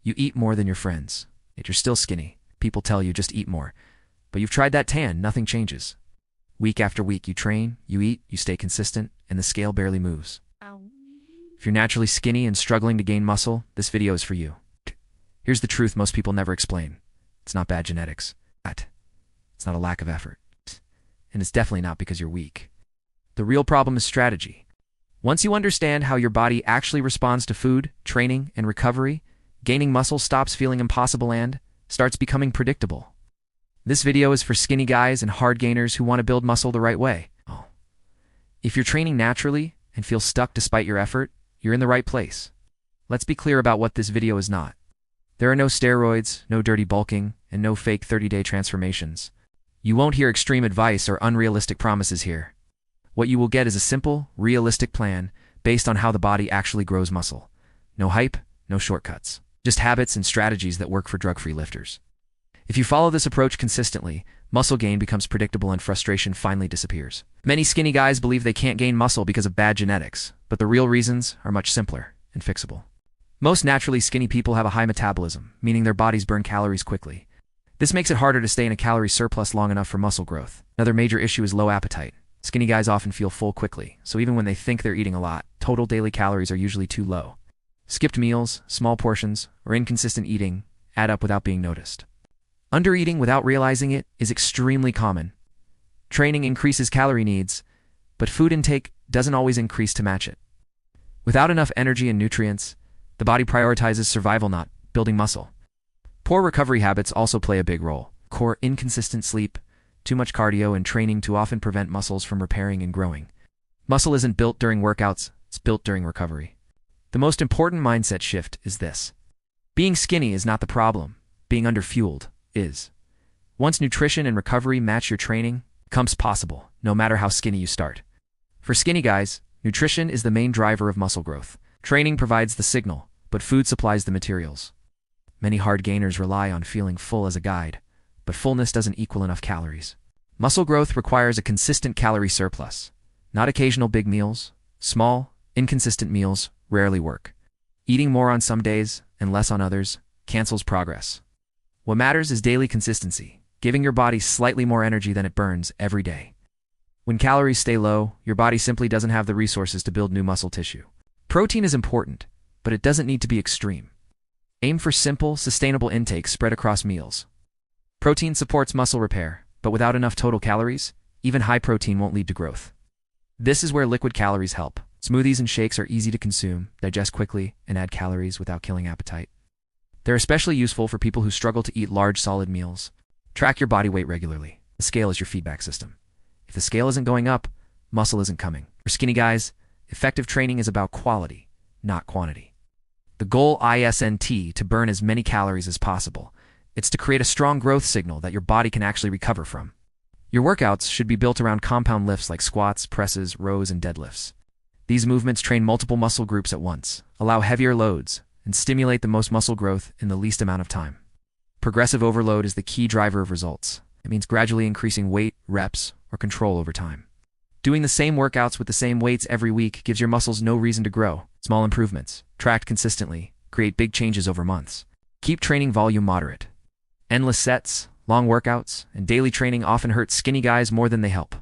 You eat more than your friends, yet you're still skinny. People tell you just eat more. But you've tried that tan, nothing changes. Week after week, you train, you eat, you stay consistent, and the scale barely moves. If you're naturally skinny and struggling to gain muscle, this video is for you. Here's the truth most people never explain. It's not bad genetics. It's not a lack of effort. And it's definitely not because you're weak. The real problem is strategy. Once you understand how your body actually responds to food, training, and recovery, gaining muscle stops feeling impossible and starts becoming predictable. This video is for skinny guys and hard gainers who want to build muscle the right way. If you're training naturally and feel stuck despite your effort, you're in the right place. Let's be clear about what this video is not. There are no steroids, no dirty bulking, and no fake 30-day transformations. You won't hear extreme advice or unrealistic promises here. What you will get is a simple, realistic plan based on how the body actually grows muscle. No hype, no shortcuts. Just habits and strategies that work for drug-free lifters. If you follow this approach consistently, muscle gain becomes predictable and frustration finally disappears. Many skinny guys believe they can't gain muscle because of bad genetics, but the real reasons are much simpler and fixable. Most naturally skinny people have a high metabolism, meaning their bodies burn calories quickly. This makes it harder to stay in a calorie surplus long enough for muscle growth. Another major issue is low appetite. Skinny guys often feel full quickly, so even when they think they're eating a lot, total daily calories are usually too low. Skipped meals, small portions, or inconsistent eating add up without being noticed. Undereating without realizing it is extremely common. Training increases calorie needs, but food intake doesn't always increase to match it. Without enough energy and nutrients, the body prioritizes survival, not building muscle. Poor recovery habits also play a big role. Core inconsistent sleep, too much cardio, and training too often prevent muscles from repairing and growing. Muscle isn't built during workouts, it's built during recovery. The most important mindset shift is this. Being skinny is not the problem. Being underfueled is. Once nutrition and recovery match your training, it becomes possible, no matter how skinny you start. For skinny guys, nutrition is the main driver of muscle growth. Training provides the signal, but food supplies the materials. Many hard gainers rely on feeling full as a guide, but fullness doesn't equal enough calories. Muscle growth requires a consistent calorie surplus, not occasional big meals. Small, inconsistent meals rarely work. Eating more on some days and less on others cancels progress. What matters is daily consistency, giving your body slightly more energy than it burns every day. When calories stay low, your body simply doesn't have the resources to build new muscle tissue. Protein is important, but it doesn't need to be extreme. Aim for simple, sustainable intake spread across meals. Protein supports muscle repair, but without enough total calories, even high protein won't lead to growth. This is where liquid calories help. Smoothies and shakes are easy to consume, digest quickly, and add calories without killing appetite. They're especially useful for people who struggle to eat large, solid meals. Track your body weight regularly. The scale is your feedback system. If the scale isn't going up, muscle isn't coming. For skinny guys, effective training is about quality, not quantity. The goal isn't to burn as many calories as possible. It's to create a strong growth signal that your body can actually recover from. Your workouts should be built around compound lifts like squats, presses, rows, and deadlifts. These movements train multiple muscle groups at once, allow heavier loads, and stimulate the most muscle growth in the least amount of time. Progressive overload is the key driver of results. It means gradually increasing weight, reps, or control over time. Doing the same workouts with the same weights every week gives your muscles no reason to grow. Small improvements, tracked consistently, create big changes over months. Keep training volume moderate. Endless sets, long workouts, and daily training often hurt skinny guys more than they help.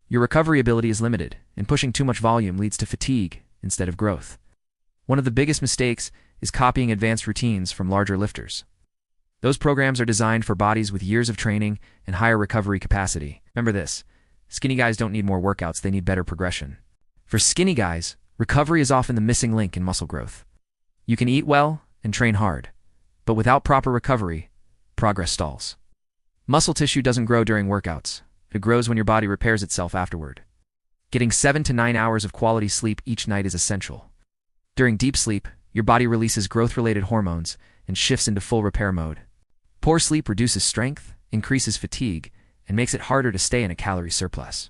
Your recovery ability is limited, and pushing too much volume leads to fatigue instead of growth. One of the biggest mistakes is copying advanced routines from larger lifters. Those programs are designed for bodies with years of training and higher recovery capacity. Remember this, skinny guys don't need more workouts, they need better progression. For skinny guys, recovery is often the missing link in muscle growth. You can eat well and train hard, but without proper recovery, progress stalls. Muscle tissue doesn't grow during workouts. It grows when your body repairs itself afterward. Getting 7 to 9 hours of quality sleep each night is essential. During deep sleep, your body releases growth-related hormones and shifts into full repair mode. Poor sleep reduces strength, increases fatigue, and makes it harder to stay in a calorie surplus.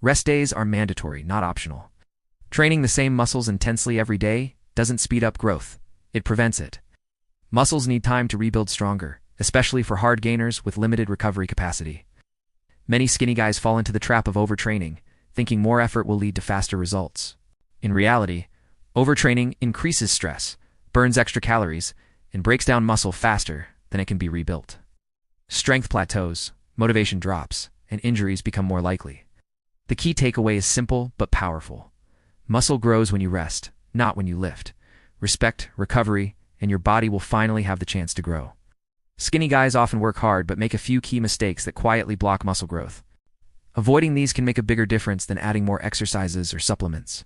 Rest days are mandatory, not optional. Training the same muscles intensely every day doesn't speed up growth. It prevents it. Muscles need time to rebuild stronger, especially for hard gainers with limited recovery capacity. Many skinny guys fall into the trap of overtraining, thinking more effort will lead to faster results. In reality, overtraining increases stress, burns extra calories, and breaks down muscle faster than it can be rebuilt. Strength plateaus, motivation drops, and injuries become more likely. The key takeaway is simple but powerful. Muscle grows when you rest, not when you lift. Respect recovery, and your body will finally have the chance to grow. Skinny guys often work hard but make a few key mistakes that quietly block muscle growth. Avoiding these can make a bigger difference than adding more exercises or supplements.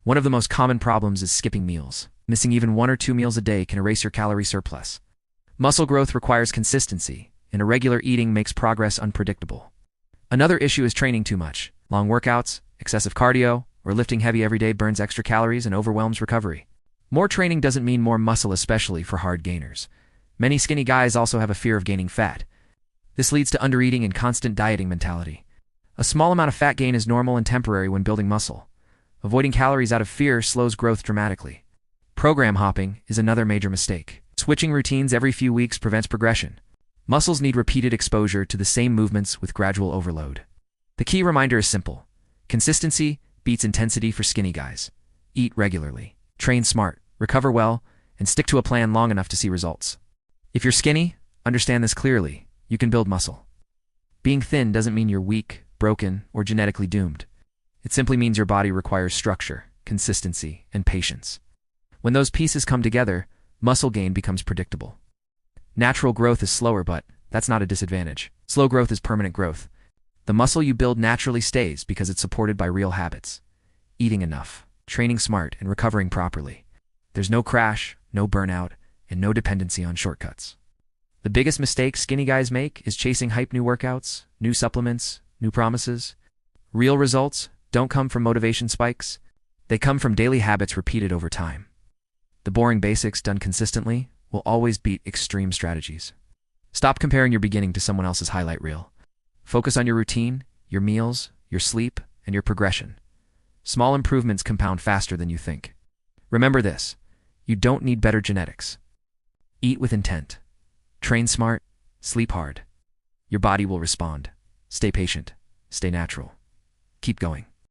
One of the most common problems is skipping meals. Missing even 1 or 2 meals a day can erase your calorie surplus. Muscle growth requires consistency, and irregular eating makes progress unpredictable. Another issue is training too much. Long workouts, excessive cardio, or lifting heavy every day burns extra calories and overwhelms recovery. More training doesn't mean more muscle, especially for hard gainers. Many skinny guys also have a fear of gaining fat. This leads to undereating and constant dieting mentality. A small amount of fat gain is normal and temporary when building muscle. Avoiding calories out of fear slows growth dramatically. Program hopping is another major mistake. Switching routines every few weeks prevents progression. Muscles need repeated exposure to the same movements with gradual overload. The key reminder is simple. Consistency beats intensity for skinny guys. Eat regularly, train smart, recover well, and stick to a plan long enough to see results. If you're skinny, understand this clearly. You can build muscle. Being thin doesn't mean you're weak, broken, or genetically doomed. It simply means your body requires structure, consistency, and patience. When those pieces come together, muscle gain becomes predictable. Natural growth is slower, but that's not a disadvantage. Slow growth is permanent growth. The muscle you build naturally stays because it's supported by real habits. Eating enough, training smart, and recovering properly. There's no crash, no burnout, and no dependency on shortcuts. The biggest mistake skinny guys make is chasing hype new workouts, new supplements, new promises. Real results don't come from motivation spikes. They come from daily habits repeated over time. The boring basics done consistently will always beat extreme strategies. Stop comparing your beginning to someone else's highlight reel. Focus on your routine, your meals, your sleep, and your progression. Small improvements compound faster than you think. Remember this: you don't need better genetics. Eat with intent. Train smart. Sleep hard. Your body will respond. Stay patient. Stay natural. Keep going.